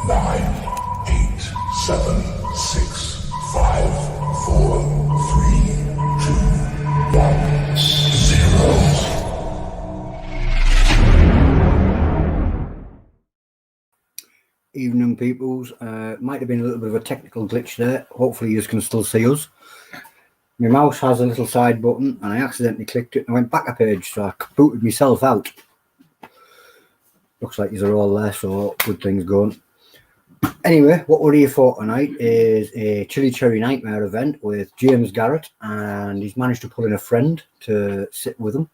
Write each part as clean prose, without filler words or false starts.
9, 8, 7, 6, 5, 4, 3, 2, 1, 0. Evening, peoples. Might have been a little bit of a technical glitch there. Hopefully you can still see us. My mouse has a little side button and I accidentally clicked it and I went back a page, so I booted myself out. Looks like these are all there, so good things going. Anyway, what we're here for tonight is a Chilli Cherry Nightmare event with James Garret, and he's managed to pull in a friend to sit with him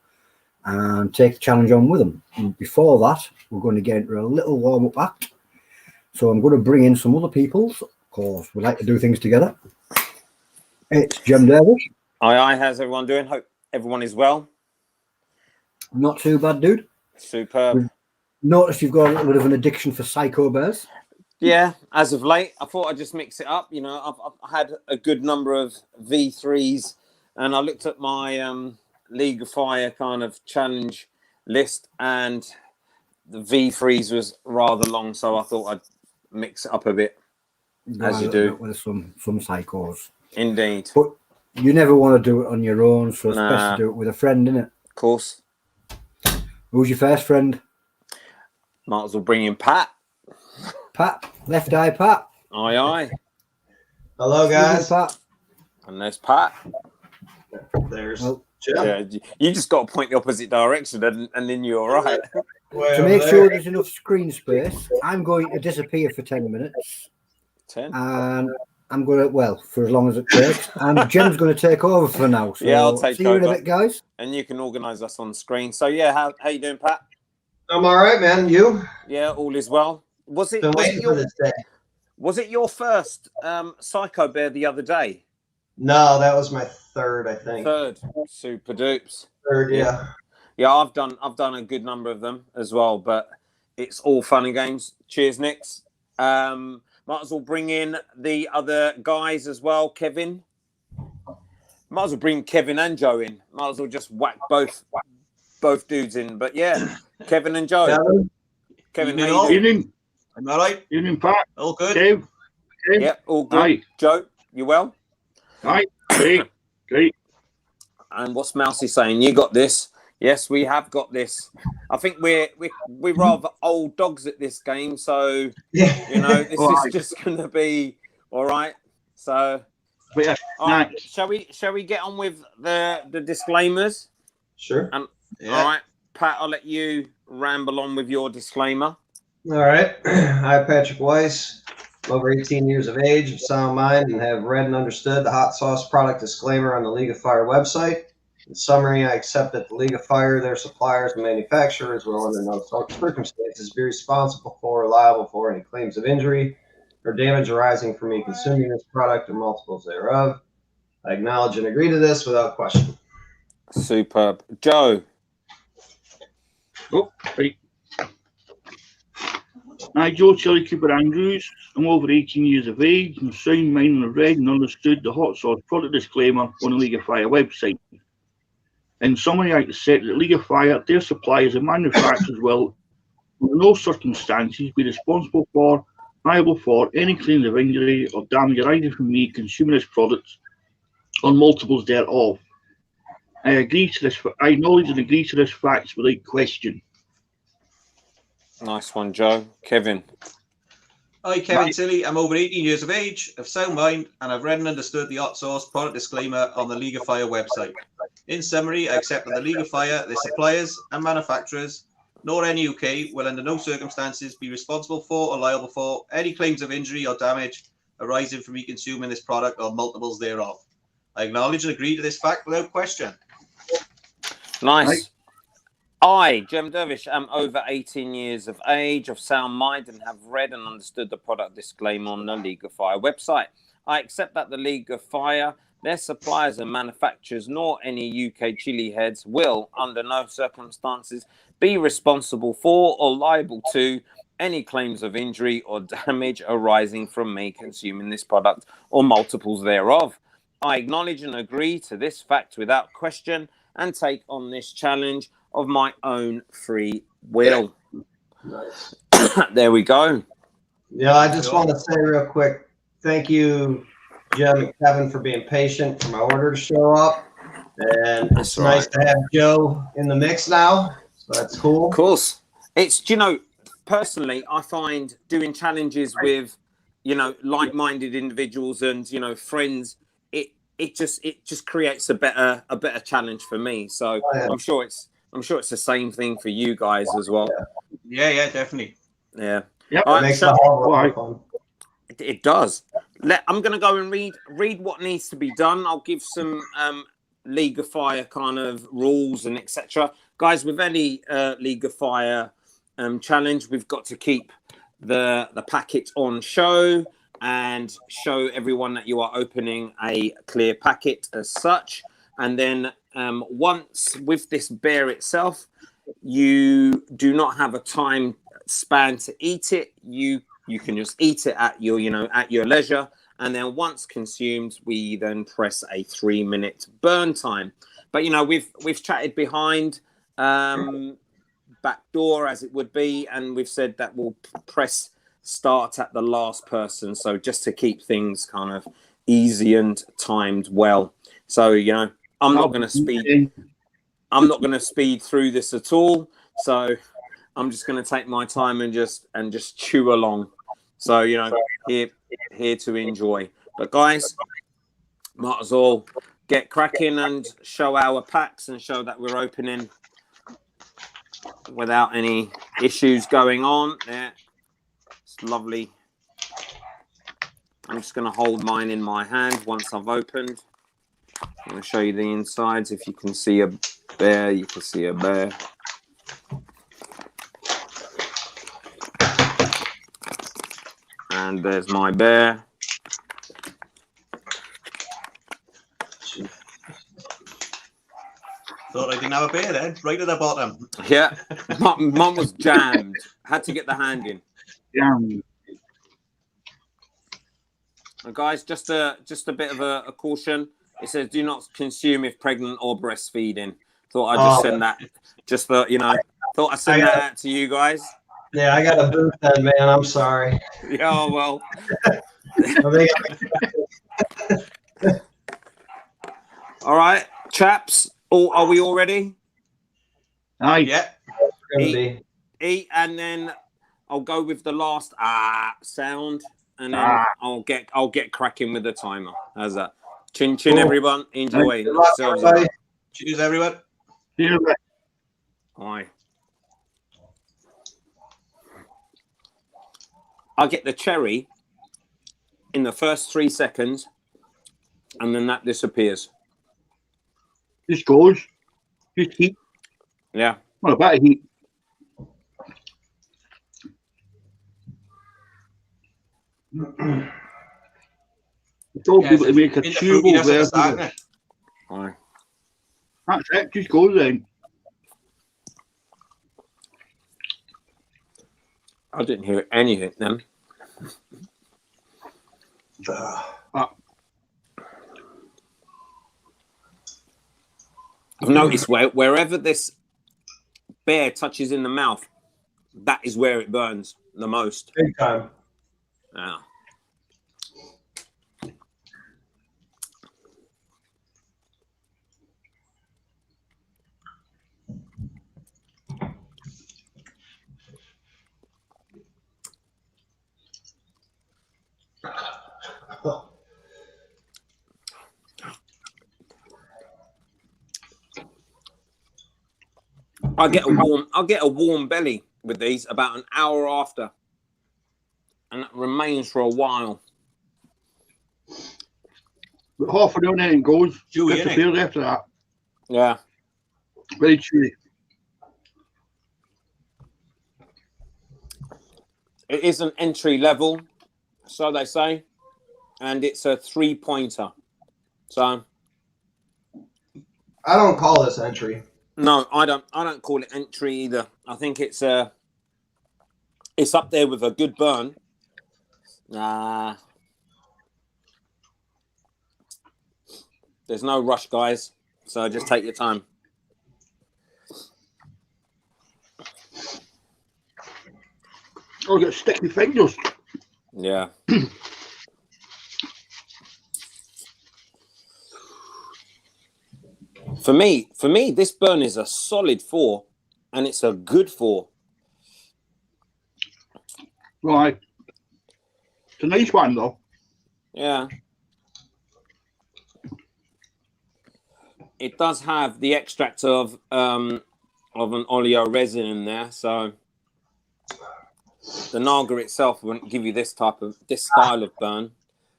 and take the challenge on with him. And before that, we're going to get into a little warm-up act. So I'm going to bring in some other people. Of course, we like to do things together. It's James Garret. Aye, how's everyone doing? Hope everyone is well. Not too bad, dude. Superb. We've noticed you've got a little bit of an addiction for Psycho Bears. Yeah, as of late, I thought I'd just mix it up. You know, I've had a good number of V3s, and I looked at my League of Fire kind of challenge list, and the V3s was rather long, so I thought I'd mix it up a bit, as you do. With some psychos. Indeed. But you never want to do it on your own, so it's best to do it with a friend, isn't it? Of course. Who's your first friend? Might as well bring in Pat. Pat, left eye Pat. Aye, aye. Hello, guys. Pat. And there's Pat. There's Jim. Yeah, you just got to point the opposite direction, and then you're all right. To make sure there's enough screen space, I'm going to disappear for 10 minutes. 10? And I'm going to, well, for as long as it takes. And Jim's going to take over for now. So yeah, I'll take see you in a bit, guys. And you can organise us on the screen. So, yeah, how you doing, Pat? I'm all right, man. You? Yeah, all is well. Was it your first Psycho Bear the other day? No, that was my third, I think. Third. Super dupes. Third, yeah. Yeah, I've done a good number of them as well, but it's all fun and games. Cheers, Nix. Might as well bring in the other guys as well, Kevin. Might as well bring Kevin and Joe in. Might as well just whack both dudes in. But yeah, Kevin and Joe. Kevin, how you doing? Evening. I'm all right. Evening, Pat. All good. Dave. Yep, all good. Aye. Joe, you well? Aye. Great. And what's Mousy saying? You got this. Yes, we have got this. I think we're rather old dogs at this game, so you know this is just going to be all right. So, yeah, all right, shall we get on with the disclaimers? Sure. All right, Pat, I'll let you ramble on with your disclaimer. All right. I'm Patrick Weiss, over 18 years of age, of sound mind, and have read and understood the hot sauce product disclaimer on the League of Fire website. In summary, I accept that the League of Fire, their suppliers, and manufacturers will, under no circumstances, be responsible for or liable for any claims of injury or damage arising from me consuming this product or multiples thereof. I acknowledge and agree to this without question. Superb. Joe. Oh, right. Hi, Joe Chilli Cooper Andrews. I'm over 18 years of age and sound mind, and have read and understood the hot sauce product disclaimer on the League of Fire website. In summary, I accept that League of Fire, their suppliers and manufacturers will, under no circumstances, be responsible for, liable for any claims of injury or damage arising from me consuming this product or multiples thereof. I acknowledge and agree to this fact without question. Nice one, Joe. Kevin. Hi, Kevin Tilley. I'm over 18 years of age, of sound mind, and I've read and understood the hot sauce product disclaimer on the League of Fire website. In summary, I accept that the League of Fire, their suppliers and manufacturers, nor any UK, will under no circumstances be responsible for or liable for any claims of injury or damage arising from me consuming this product or multiples thereof. I acknowledge and agree to this fact without question. Nice. I, Jem Dervish, am over 18 years of age, of sound mind, and have read and understood the product disclaimer on the League of Fire website. I accept that the League of Fire, their suppliers and manufacturers, nor any UK Chilli-heads will, under no circumstances, be responsible for or liable to any claims of injury or damage arising from me consuming this product or multiples thereof. I acknowledge and agree to this fact without question and take on this challenge of my own free will. Nice. There we go. Yeah, I just want to say real quick, thank you, Jim and Kevin, for being patient for my order to show up. And it's nice to have Joe in the mix now. So that's cool. Of course. It's, you know, personally, I find doing challenges with, you know, like-minded individuals and, you know, friends, it just creates a better challenge for me. So I'm sure it's the same thing for you guys as well. Yeah, definitely. Yeah. Yep. All right, It makes so the whole world fun. it does. I'm going to go and read what needs to be done. I'll give some League of Fire kind of rules and etc. Guys, with any League of Fire challenge, we've got to keep the packet on show and show everyone that you are opening a clear packet as such. And then once with this bear itself, you do not have a time span to eat it. You can just eat it at your, you know, at your leisure. And then once consumed, we then press a 3-minute burn time. But, you know, we've chatted behind back door as it would be. And we've said that we'll press start at the last person. So just to keep things kind of easy and timed well. So, you know, I'm not going to speed through this at all. So I'm just going to take my time and just chew along. So, you know, here to enjoy. But guys, might as well get cracking and show our packs and show that we're opening without any issues going on. Yeah, it's lovely. I'm just going to hold mine in my hand once I've opened. I'm going to show you the insides. If you can see a bear, you can see a bear. And there's my bear. Thought I didn't have a bear then, right at the bottom. Yeah, mum was jammed. Had to get the hand in. Jammed. And guys, just a bit of a caution. It says do not consume if pregnant or breastfeeding. Thought I'd just send that. Just for, you know, thought I'd send that out to you guys. Yeah, I got a boot then, man. I'm sorry. Yeah, oh, well. All right, chaps. Are we all ready? Aye. Yeah. Eat, and then I'll go with the last sound, and then I'll get cracking with the timer. How's that? Chin chin, everyone. Enjoy. Cheers, everyone. Cheers. Aye. I get the cherry in the first 3 seconds, and then that disappears. Just goes. Just heat. Yeah. Well, a bit of heat. I told people to make a tubal version. Aye. That's it. Just goes then. I didn't hear anything then. I've noticed wherever this bear touches in the mouth, that is where it burns the most. Big time. Yeah. I get a warm belly with these about an hour after, and that remains for a while. But half an hour then it goes. Chewy, Disappears after that. Yeah. Very chewy. It is an entry level, so they say, and it's a 3-pointer. So I don't call this entry. no, I don't call it entry either. I think it's up there with a good burn. There's no rush, guys. So just take your time. Oh, I got sticky fingers. Yeah. For me, this burn is a solid 4, and it's a good 4. Right. It's a nice one, though. Yeah. It does have the extract of an oleo resin in there, so the Naga itself wouldn't give you this style of burn.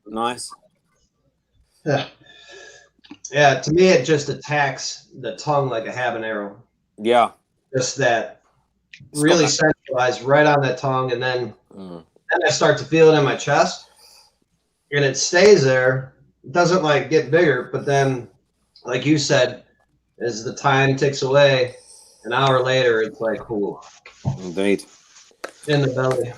Nice. Yeah, to me, it just attacks the tongue like a habanero. Yeah. Just that really centralized right on the tongue, and then I start to feel it in my chest, and it stays there. It doesn't like get bigger, but then, like you said, as the time ticks away, an hour later, it's like, ooh, Indeed. in the belly.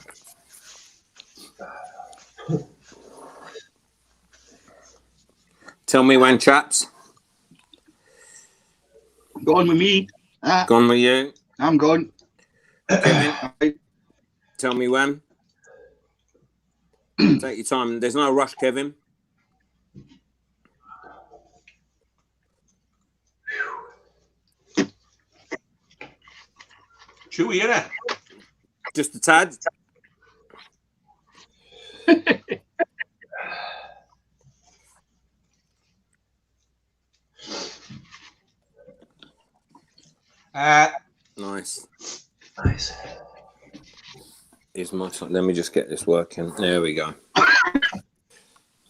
Tell me when, chaps. Gone with me. Gone with you. I'm gone. Kevin, tell me when. Take your time. There's no rush, Kevin. Chewy, innit? Just a tad. Nice. Nice. Is my time. Let me just get this working. There we go.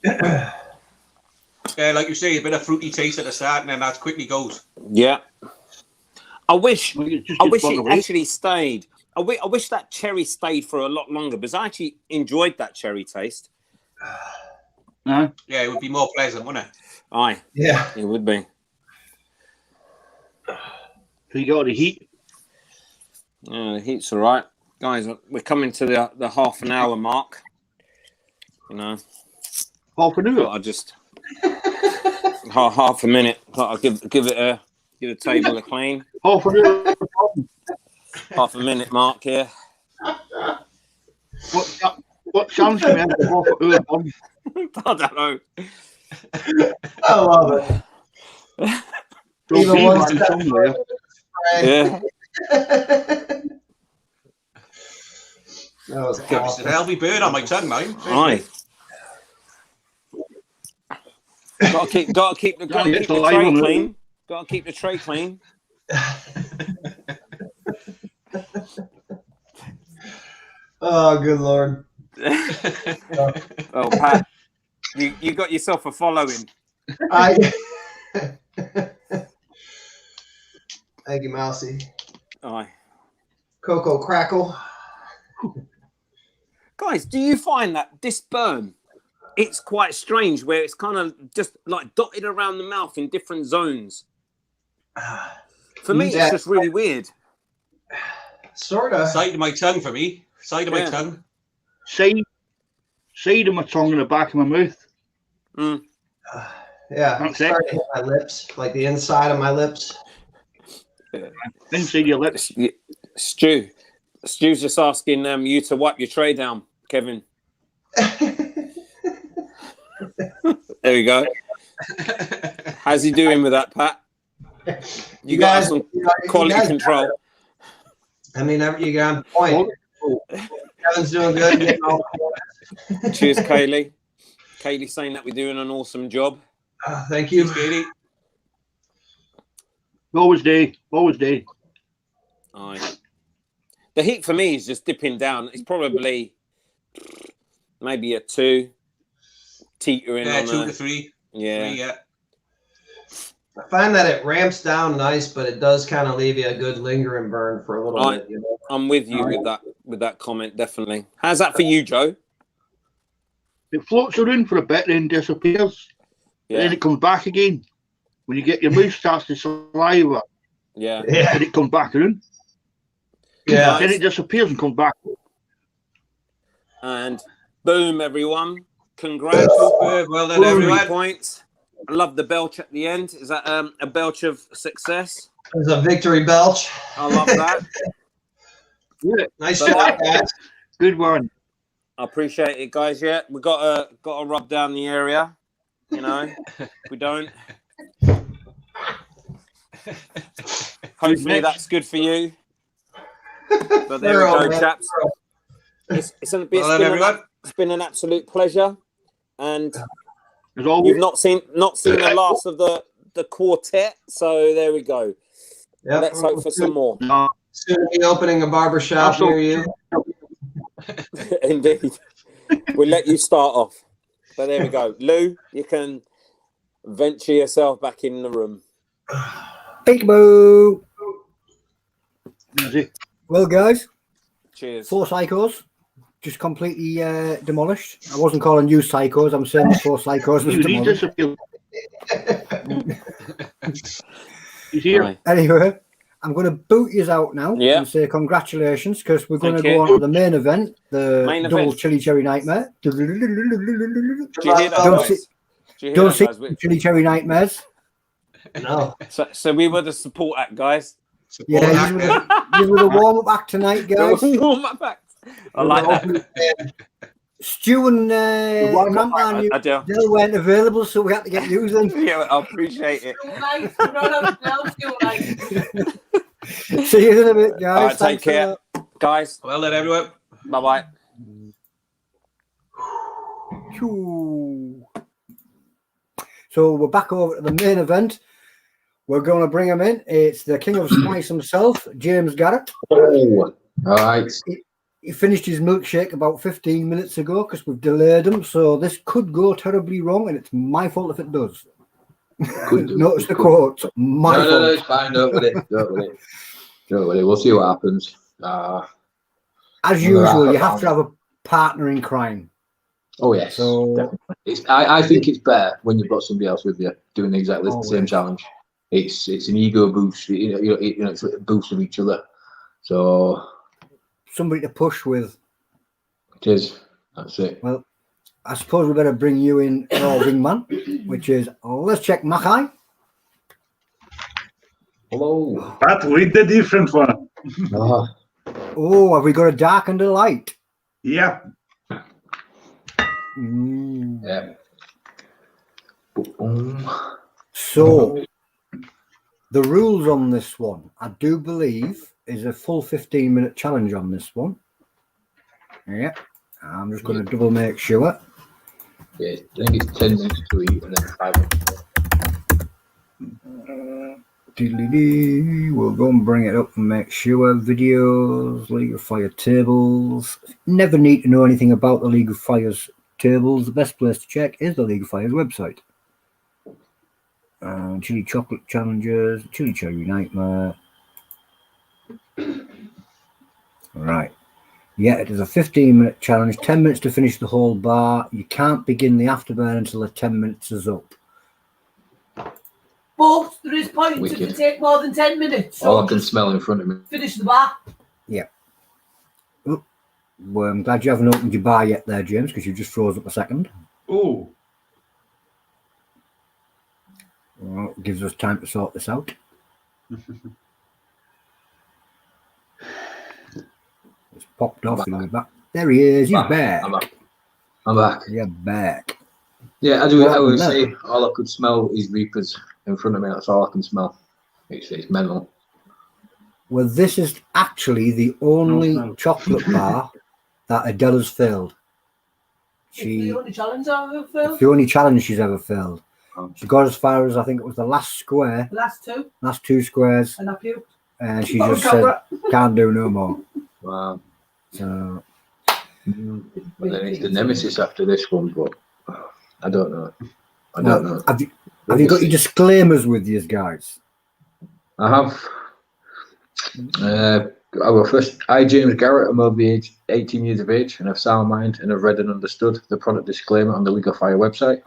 Yeah, like you say, a bit of fruity taste at the start, and then that quickly goes. Yeah. I wish Well, it actually stayed. I wish that cherry stayed for a lot longer, because I actually enjoyed that cherry taste. Yeah, it would be more pleasant, wouldn't it? Aye. Yeah. It would be. So you got the heat. Yeah, the heat's all right. Guys, we're coming to the half an hour mark. You know. Half an hour. I just half a minute. I'll give the table a clean. Half an hour. Half a minute mark here. What chance can we have to half an hour on? I don't know. I love it. There'll Even be one one step somewhere. Yeah. That was It's awesome. an healthy bird on my tongue, mine. Aye. Gotta keep the tray clean. Gotta keep the tray clean. Oh, good Lord. Oh, Pat, you got yourself a following. Thank you, Mousy. Aye. Cocoa Crackle. Guys, do you find that this burn, it's quite strange, where it's kind of just like dotted around the mouth in different zones? For me, Yeah. it's just really weird. Sort of. Side of my tongue for me. Side of my tongue. Side of my tongue and the back of my mouth. Mm. Yeah, That's it's starting to hit my lips, like the inside of my lips. Inside your lips. Stu's just asking you to wipe your tray down, Kevin. There we go. How's he doing with that, Pat? You got guys, some you quality guys control. I mean, you got on point. Kevin's doing good. Getting all Cheers, Kaylee. Kaylee saying that we're doing an awesome job. thank you. Katie. Always do. Aye. The heat for me is just dipping down. It's probably maybe a 2, teetering Yeah, on 2 to 3. Yeah. 3, yeah. I find that it ramps down nice, but it does kind of leave you a good lingering burn for a little bit. You know? I'm with you with that comment, definitely. How's that for you, Joe? It floats around for a bit, then disappears. Yeah. Then it comes back again. When you get your mouth starts to saliva, Yeah. Yeah. then it comes back around. Yeah. Then it disappears and comes back. And boom, everyone. Congrats. Superb. Well done, 3 everyone. points. I love the belch at the end. Is that a belch of success? There's a victory belch. I love that. Yeah. Nice But, job, guys. Good one. I appreciate it, guys. Yeah, we got to rub down the area. You know, if we don't. Hopefully that's good for you. But there we go, chaps. It's been an absolute pleasure, and you've not seen the last of the quartet. So there we go. Yep. Let's hope for some more. Soon be opening a barbershop near you. Indeed. We'll let you start off. But there we go. Lou, you can venture yourself back in the room. Peekaboo. Well, guys. Cheers. 4 psychos. Just completely demolished. I wasn't calling you psychos. I'm saying the 4 psychos was demolished. He's here. Anyway, I'm going to boot you out now and say congratulations, because we're going to go on to the main event, the double Chilli Cherry Nightmare. Do you hear that? Don't see Chilli Cherry Nightmares. No. So we were the support act, guys. Yeah, you were the warm-up act tonight, guys. Warm-up act. I like that. Stu and Rampan they weren't available, so we had to get using. Yeah, I appreciate it. See you in a bit, guys. All right, take care, guys. Well then, everyone. Bye-bye. So we're back over to the main event. We're going to bring him in. It's the King of Spice himself, James Garret. Oh, all right. He finished his milkshake about 15 minutes ago because we've delayed him. So this could go terribly wrong, and it's my fault if it does. Notice the quote. My fault. No, it's fine. Don't worry. Don't worry. We'll see what happens. As usual, you have to have a partner in crime. Oh yes, definitely. I think it's better when you've got somebody else with you doing exactly the same challenge. It's an ego boost. You know, it's a boost of each other. So somebody to push with. It is. That's it. Well, I suppose we better bring you in, wingman, which is let's check Mackay. Hello. But with the different one. Oh, have we got a dark and a light? Yeah. Yeah. So the rules on this one, I do believe, is a full 15-minute challenge on this one. Yeah. I'm just going to double make sure. Yeah, I think it's 10 minutes to eat and then 5 minutes. We'll go and bring it up and make sure. Videos, League of Fire tables. Never need to know anything about the League of Fire's tables. The best place to check is the League of Fire's website. Chili chocolate challenges, Chilli Cherry Nightmare. Right. Yeah, it is a 15-minute challenge, 10 minutes to finish the whole bar. You can't begin the afterburn until the 10 minutes is up. But there is points if you take more than 10 minutes. So all I can smell in front of me. Finish the bar. Yeah. Oh, well, I'm glad you haven't opened your bar yet there, James, because you just froze up a second. Oh. Well, it gives us time to sort this out. It's popped off. He'll be back. There he is. He's back. I'm back. You're back. Yeah, I would say all I could smell is Reapers in front of me. That's all I can smell. It's mental. Well, this is actually the only chocolate bar that Adela's failed. It's the only challenge I've ever failed. It's the only challenge she's ever failed. She got as far as, I think it was the last square. Last two squares. And I puked. And she just said, can't do no more. Wow. So. Well, then it's the nemesis after this one, but I don't know. I don't know. Have you got your disclaimers with you guys? I have. First, I, James Garret, am over the age 18 years of age and have sound mind and have read and understood the product disclaimer on the League of Fire website.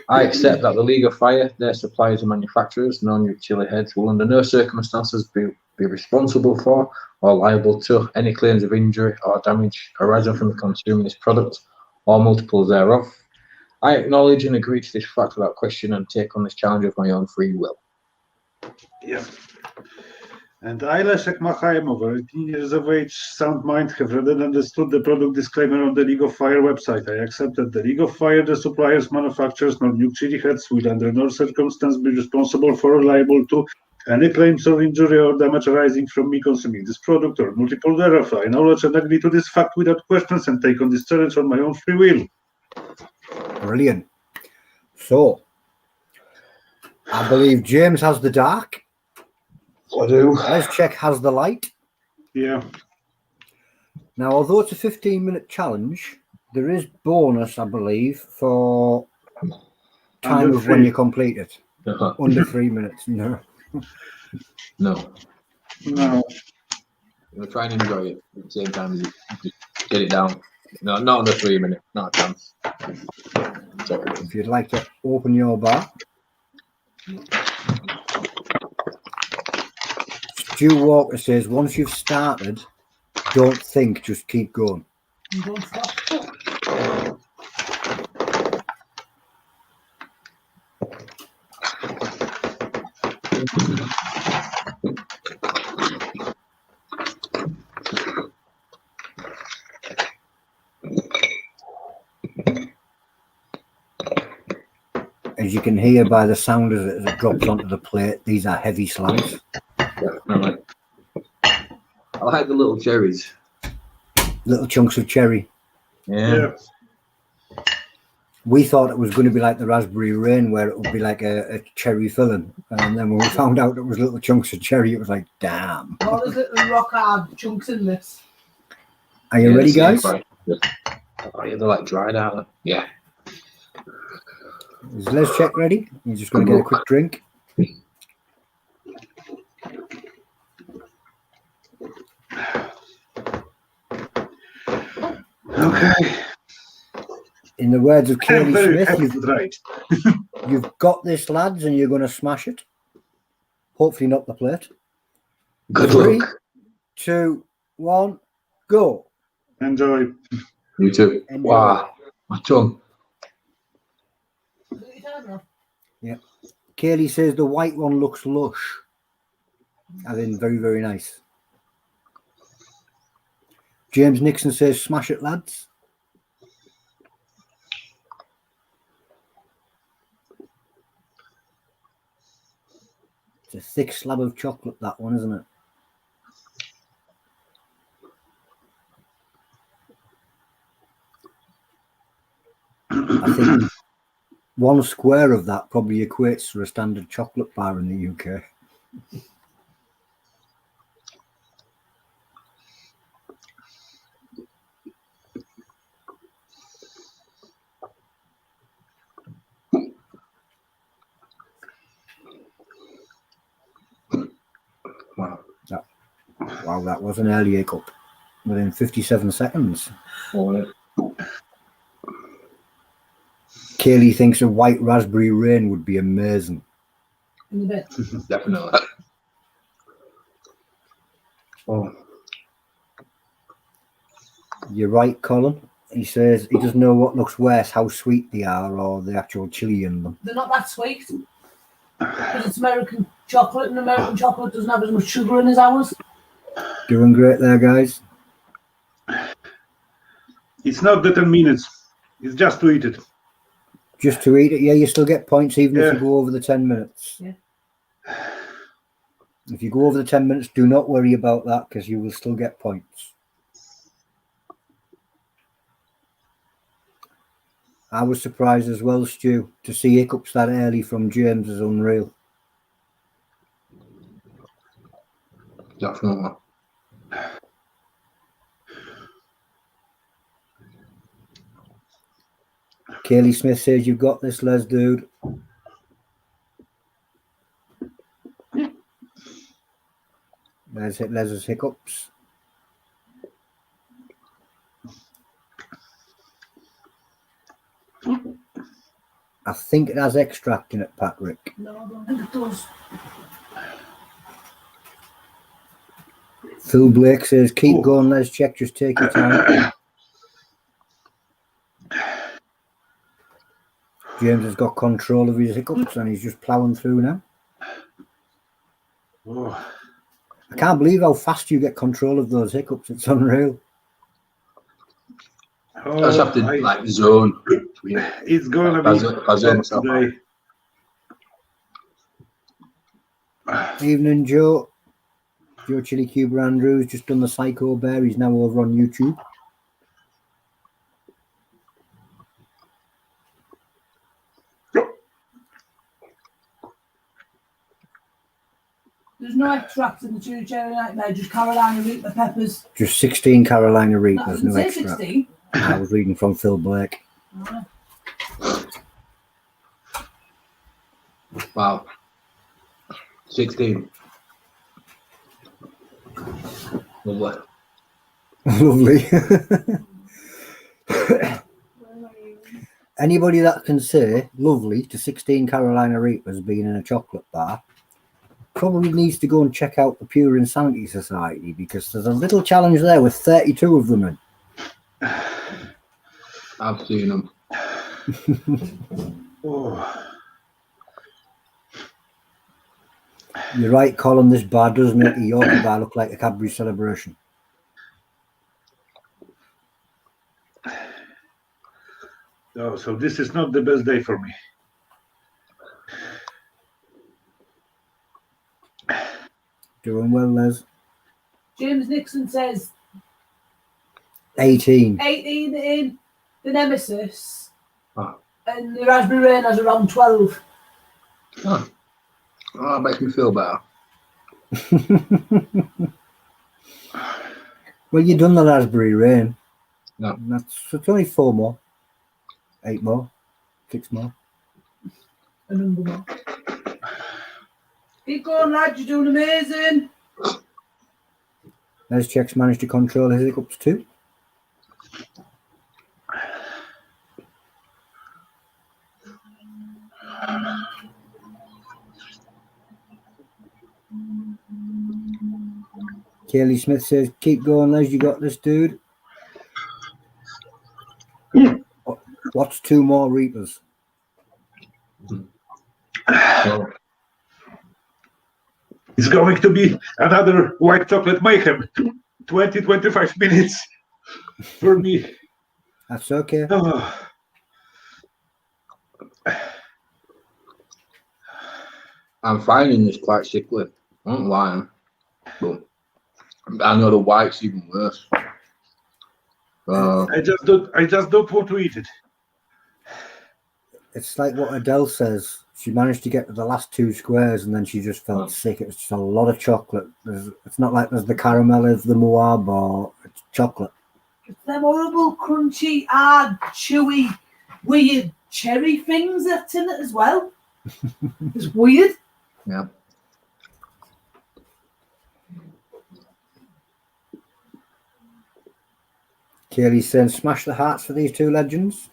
I accept that the League of Fire, their suppliers and manufacturers, known as Chilli-heads, will under no circumstances be responsible for or liable to any claims of injury or damage arising from consuming this product or multiples thereof. I acknowledge and agree to this fact without question and take on this challenge of my own free will. Yeah. And I, Leszek Machajem, over 18 years of age, sound mind, have read and understood the product disclaimer on the League of Fire website. I accept that the League of Fire, the suppliers, manufacturers, nor new Chilli-heads will under no circumstance be responsible for or liable to any claims of injury or damage arising from me consuming this product or multiple thereof. I acknowledge and agree to this fact without questions and take on this challenge on my own free will. Brilliant. So, I believe James has the dark. I do. Let's check has the light. Yeah. Now, although it's a 15-minute challenge, there is bonus, I believe, for time of when you complete it. Under 3 minutes. No. No. No. We'll try and enjoy it at the same time as you get it down. No, not under 3 minutes. Not a chance. Sorry. If you'd like to open your bar. Stu Walker says, once you've started, don't think, just keep going. Don't stop. As you can hear by the sound as it drops onto the plate, these are heavy slabs. Definitely. I like the little cherries. Little chunks of cherry. Yeah. We thought it was going to be like the raspberry rain, where it would be like a cherry filling. And then when we found out it was little chunks of cherry, it was like, damn. All those little rock hard chunks in this. Are you ready, guys? Oh, yeah, they're like dried out. Yeah. Is Les Check ready? He's just going to get a quick drink. Okay. In the words of I'm very Chilli happy Smith, to try it. you've got this, lads, and you're going to smash it. Hopefully not the plate. Good 3, luck. 2, 1, go. Enjoy. You too. Enjoy. Wow. My tongue. Yeah. Kaylee says the white one looks lush. As in very, very nice. James Nixon says, smash it, lads. It's a thick slab of chocolate, that one, isn't it? I think one square of that probably equates to a standard chocolate bar in the UK. Wow, that was an early hiccup. Within 57 seconds. Oh, Kaylee thinks a white raspberry rain would be amazing. In a bit. definitely. Oh. You're right, Colin. He says he doesn't know what looks worse, how sweet they are or the actual chili in them. They're not that sweet. Because it's American chocolate, and American chocolate doesn't have as much sugar in as ours. Doing great there, guys. It's not the 10 minutes. It's just to eat it. Just to eat it, yeah, you still get points even if you go over the 10 minutes. Yeah. If you go over the 10 minutes, do not worry about that because you will still get points. I was surprised as well, Stu, to see hiccups that early from James is unreal. Definitely. Kaylee Smith says, you've got this, Les, dude. There's Les's hiccups. I think it has extract in it, Patrick. No, I don't think it does. Phil Blake says, keep going, Les Check, just take your time. James has got control of his hiccups and he's just ploughing through now. Oh. I can't believe how fast you get control of those hiccups. It's unreal. I just have to like zone. It's gonna I be zone myself out. today. Evening, Joe. Joe Chili Cuber Andrews just done the Psycho Bear. He's now over on YouTube. There's no extract in the Chilli Cherry Nightmare, just Carolina Reaper peppers. Just 16 Carolina Reapers, That no doesn't say extra. 16. I was reading from Phil Blake. Oh. Wow. 16. Lovely. Lovely. Anybody that can say lovely to 16 Carolina Reapers being in a chocolate bar probably needs to go and check out the Pure Insanity Society, because there's a little challenge there with 32 of them in. I've seen them. Oh. You're right, Colin, this bar does make a Yorkie bar look like a Cadbury celebration. Oh, so this is not the best day for me. Doing well, Les. James Nixon says 18. 18 in the Nemesis, Oh. and the Raspberry Rain has around 12. Oh, that makes me feel better. Well, you've done the Raspberry Rain. No. It's only 4 more. 8 more. 6 more. A number more. Keep going, lad, you're doing amazing. Les Checks managed to control his hiccups too. Kaylee Smith says, keep going, Les, you got this, dude. What's 2 more Reapers? It's going to be another white chocolate mayhem. 20-25 minutes for me. That's okay. Oh. I'm finding this quite sickly. I don't lie, but I know the white's even worse. I just don't want to eat it. It's like what Adele says. She managed to get to the last 2 squares and then she just felt sick. It was just a lot of chocolate. It's not like there's the caramel of the Moab, or it's chocolate. It's them horrible, crunchy, hard, chewy, weird cherry things that's in it as well. It's weird. Yeah. Kaylee's saying, smash the hearts for these 2 legends.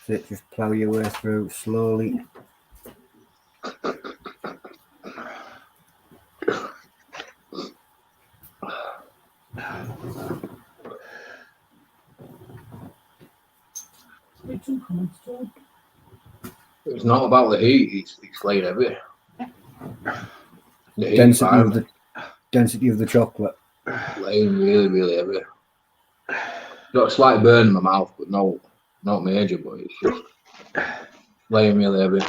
So just plough your way through slowly. It's not about the heat, it's laid heavy. The Density of the chocolate. Laying really, really heavy. Got a slight burn in my mouth, but not major, but it's just laying really heavy.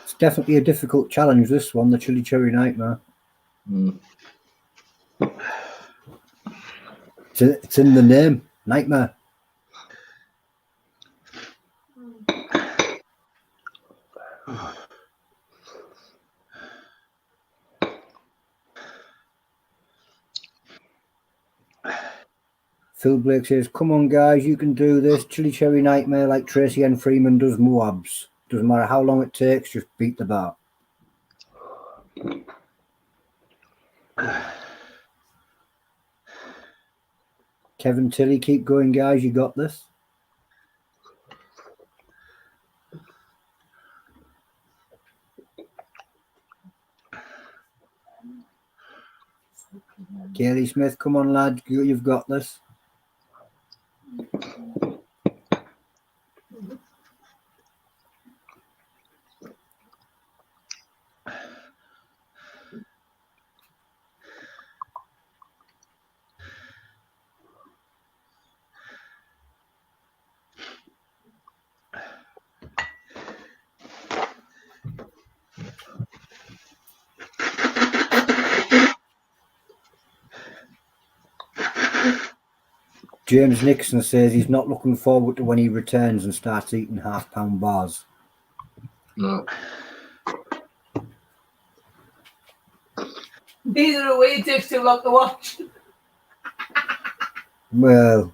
It's definitely a difficult challenge, this one, the Chilli Cherry Nightmare. It's in the name, Nightmare. Phil Blake says, come on, guys, you can do this. Chilli Cherry Nightmare like Tracy N. Freeman does Moabs. Doesn't matter how long it takes, just beat the bar. Kevin Tilley, keep going, guys. You got this. Kaylee Smith, come on, lad. You've got this. James Nixon says he's not looking forward to when he returns and starts eating half-pound bars. No. Neither are we. It takes too long to watch. Well,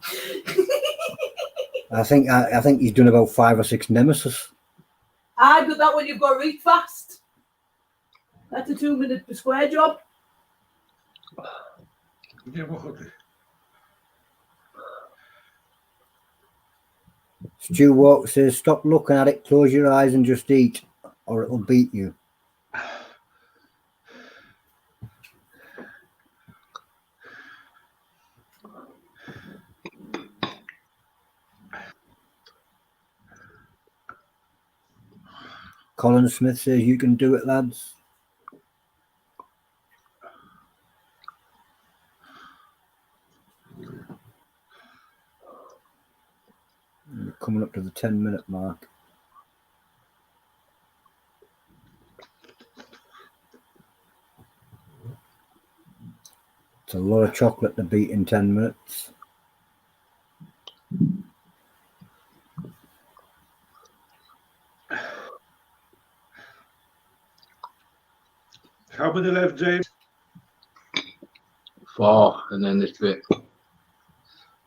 I think he's done about 5 or 6 Nemesis. I but that one you've got to read fast. That's a 2-minute per square job. Stu Walker says, stop looking at it, close your eyes and just eat, or it'll beat you. Colin Smith says, you can do it, lads. We're coming up to the 10-minute mark. It's a lot of chocolate to beat in 10 minutes. How many left, James? 4, and then this bit.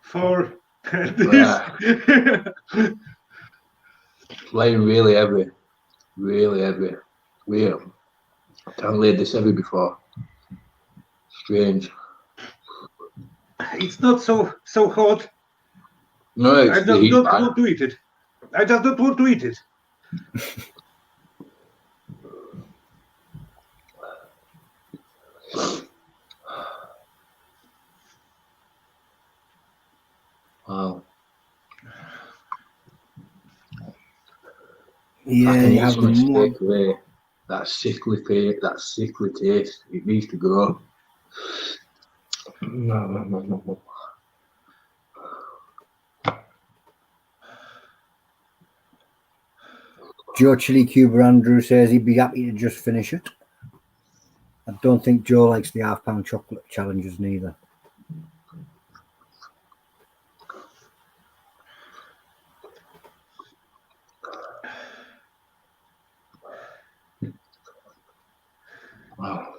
4. Yeah. Playing really heavy. Really heavy. Weird. I haven't laid this heavy before. Strange. It's not so hot. No, it's I the just heat, don't man. want to eat it. I just don't want to eat it. Wow. Yeah, I can you eat have something them more. straight away. That sickly taste. It needs to go. No. Joe Chili Cuber Andrew says he'd be happy to just finish it. I don't think Joe likes the half-pound chocolate challenges neither. Wow.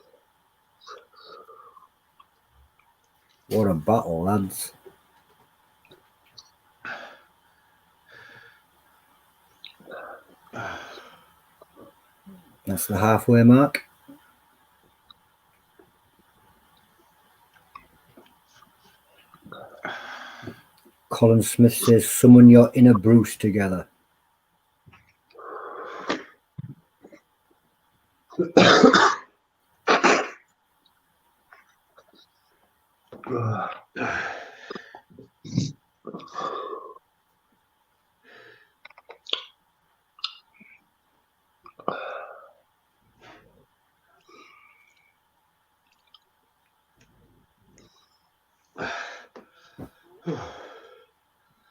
What a battle, lads. That's the halfway mark. Colin Smith says, summon your inner Bruce together.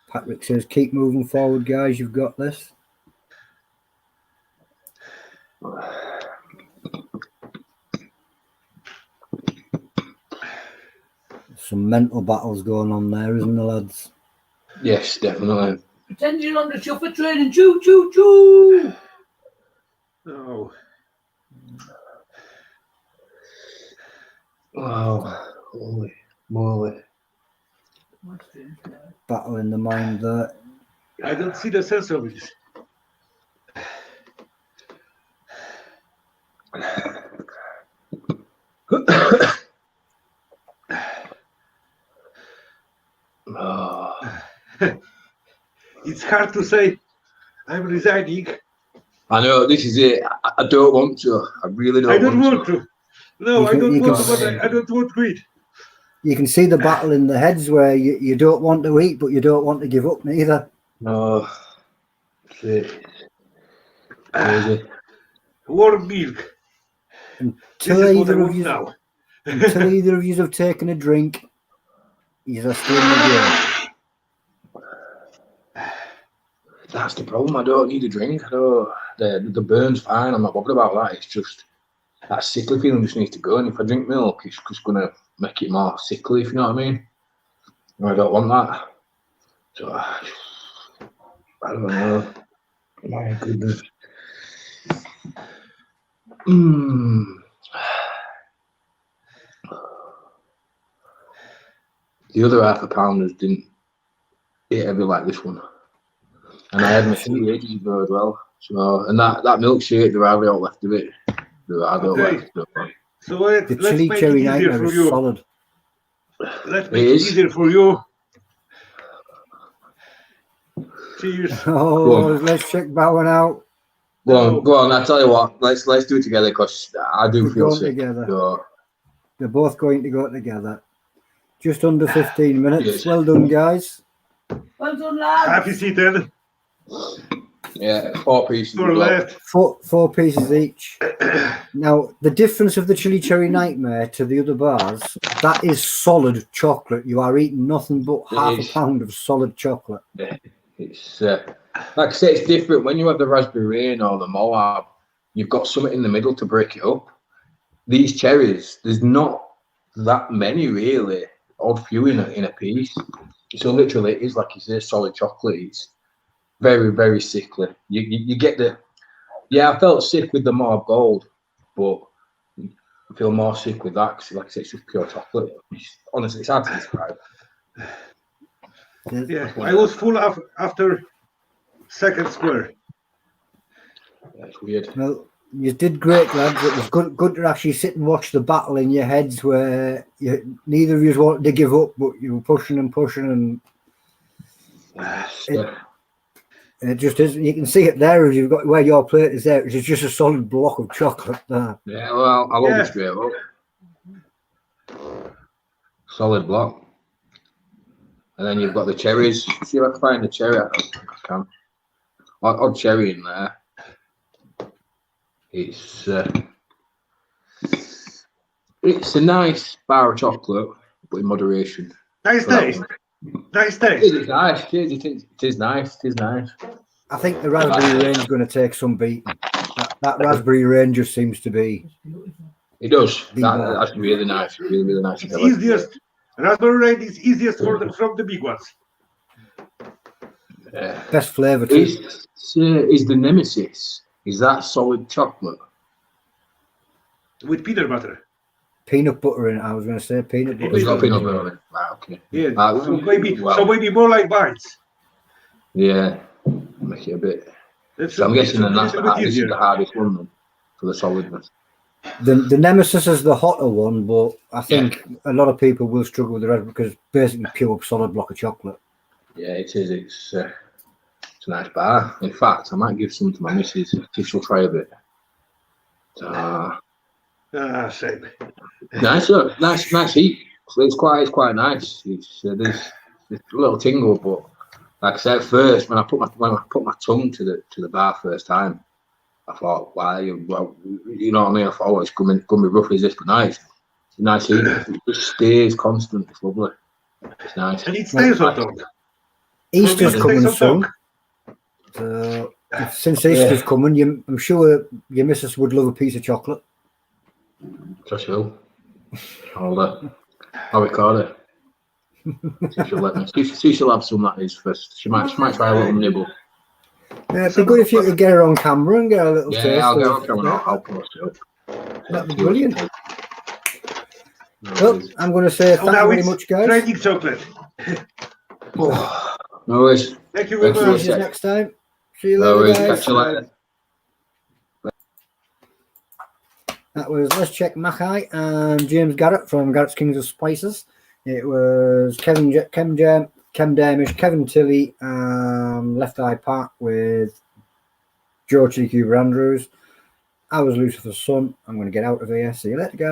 Patrick says, keep moving forward, guys. You've got this. Some mental battles going on there, isn't there, lads? Yes, definitely. Pretend you're on the chauffeur train and choo choo choo. No. Wow. Holy moly. battle in the mind there. I don't see the sense of it. It's hard to say. I'm resigning. I know, this is it. I don't want to. I really don't, I don't want to. No, You I can- don't you want can- to, but I don't want to quit. You can see the battle in the heads where you don't want to eat, but you don't want to give up neither. No. Crazy. Warm milk. Until This is what I either of want you, now. until either of you have taken a drink, you're still in the game. That's the problem. I don't need a drink. I don't. The burn's fine. I'm not bothered about that. It's just that sickly feeling just needs to go. And if I drink milk, it's just gonna make it more sickly. If you know what I mean. And I don't want that. So I don't know. My goodness. The other half a pounders didn't hit heavy like this one. And I had my tea ages ago as well. So, and that milkshake, there hardly all left of it. I don't Okay. like it. So The let's Chilli make Cherry it easier Nightmare for is you. solid. Let's It make it is. easier for you. Cheers. Oh, let's check Bowen out. Go on. I tell you what, let's do it together because I do We're feel going sick. together. So, They're both going to go together. Just under 15 minutes. Yes. Well done, guys. Well done, lads. Happy seated. yeah, 4 pieces. For as well. left. Four pieces each. Now, the difference of the Chilli Cherry Nightmare to the other bars, that is solid chocolate. You are eating nothing but It half is. a pound of solid chocolate. It's like I say, it's different when you have the raspberry rain or the Moab. You've got something in the middle to break it up. These cherries, there's not that many really. Odd few in a piece. So literally, it is like you say, solid chocolate. It's very, very sickly. You get the. Yeah, I felt sick with the Moab Gold, but I feel more sick with that because, like I say, it's just pure chocolate. Honestly, it's hard to describe. Yeah, I was full after second square. Yeah, it's weird. Well, you did great, lads. It was good to actually sit and watch the battle in your heads where neither of you wanted to give up, but you were pushing and pushing, and it just is. You can see it there as you've got where your plate is there. It's just a solid block of chocolate there. Yeah, well, I'll hold it straight up. Solid block. And then you've got the cherries. See if I can find the cherry. I think I can. Odd cherry in there. It's a nice bar of chocolate, but in moderation. Nice taste. Nice taste. It is nice. It is nice. It is nice. I think the raspberry range is going to take some beating. That raspberry range just seems to be. It does. That's really nice. Really, really nice. It's easiest. Raspberry rain is easiest from the big ones. Best flavour too. Is the Nemesis? Is that solid chocolate? With peanut butter. Peanut butter in it. I was going to say peanut butter. It's got peanut butter on it. Right, okay. Yeah. So maybe more like bites. Yeah. Make it a bit. So I'm guessing then this is the hardest one then, for the solidness. The Nemesis is the hotter one, but I think a lot of people will struggle with the red because it's basically pure solid block of chocolate. Yeah, it is. It's a nice bar. In fact, I might give some to my missus if she'll try a bit. Same. Nice heat. So it's quite nice. It's there's a little tingle, but like I said first, when I put my tongue to the bar first time, I thought, wow, you know what I mean? I thought, oh, it's gonna be rough as this, but nice. It's nice heat. It just stays constant. It's lovely. It's nice. And it stays on top. Easter's coming soon. So since Easter's coming, I'm sure your missus would love a piece of chocolate. Just will. I'll record it. She'll let me. She'll have some that is first. She might try a little nibble. Yeah, it'd be good if you could get her on camera and get a little taste. Yeah, I'll get her on camera. I'll post it up. That'd be brilliant. Well, I'm going to say thank you very much, guys. Trading chocolate. Oh, no worries. Thank you very Thank you. much. See you next time. See you No later, worries. guys. Catch you later. That was Let's Check Mackay and James Garret from Garrett's Kings of Spices. It was Kem Dermish, Kevin Tilley, Left Eye Pat with George Cuber Andrews. I was Lucifer's son. I'm going to get out of here. See you later, guys.